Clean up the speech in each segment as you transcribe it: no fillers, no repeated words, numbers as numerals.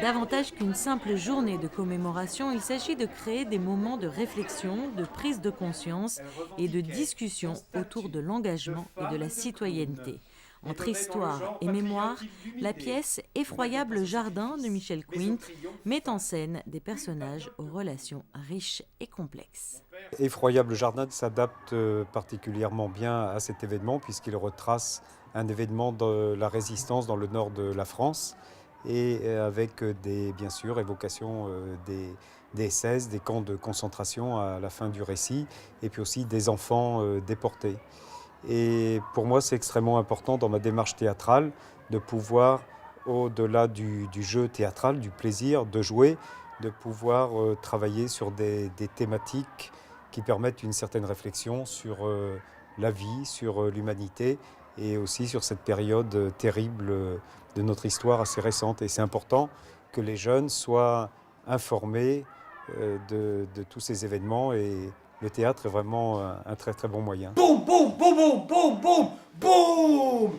Davantage qu'une simple journée de commémoration, il s'agit de créer des moments de réflexion, de prise de conscience et de discussion autour de l'engagement et de la citoyenneté. Entre histoire et mémoire, la pièce Effroyable jardin de Michel Quint met en scène des personnages aux relations riches et complexes. Effroyable jardin s'adapte particulièrement bien à cet événement puisqu'il retrace un événement de la résistance dans le nord de la France et avec bien sûr évocation des SS, des camps de concentration à la fin du récit et puis aussi des enfants déportés. Et pour moi, c'est extrêmement important dans ma démarche théâtrale de pouvoir, au-delà du jeu théâtral, du plaisir de jouer, de pouvoir travailler sur des thématiques qui permettent une certaine réflexion sur la vie, sur l'humanité et aussi sur cette période terrible de notre histoire assez récente. Et c'est important que les jeunes soient informés de tous ces événements et le théâtre est vraiment un très très bon moyen. Boum, boum, boum, boum, boum, boum, boum.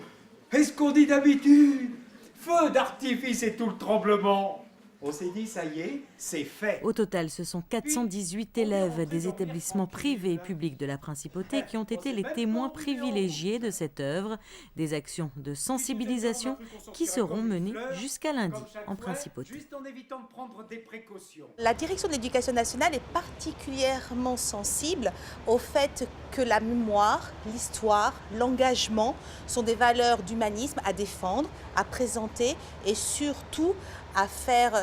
Est-ce qu'on dit d'habitude? Feu d'artifice et tout le tremblement. On s'est dit, ça y est, c'est fait. Au total, ce sont 418 élèves des établissements privés et publics de la Principauté qui ont été les témoins privilégiés de cette œuvre. Des actions de sensibilisation qui seront menées jusqu'à lundi en Principauté. Juste en évitant de prendre des précautions. La direction de l'Éducation nationale est particulièrement sensible au fait que la mémoire, l'histoire, l'engagement sont des valeurs d'humanisme à défendre, à présenter et surtout à faire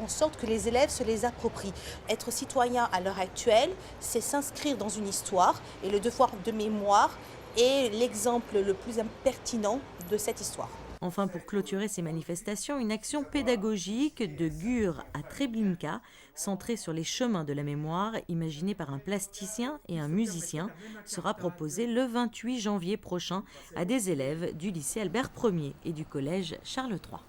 en sorte que les élèves se les approprient. Être citoyen à l'heure actuelle, c'est s'inscrire dans une histoire et le devoir de mémoire est l'exemple le plus pertinent de cette histoire. Enfin, pour clôturer ces manifestations, une action pédagogique de Gurs à Treblinka, centrée sur les chemins de la mémoire, imaginée par un plasticien et un musicien, sera proposée le 28 janvier prochain à des élèves du lycée Albert Ier et du collège Charles III.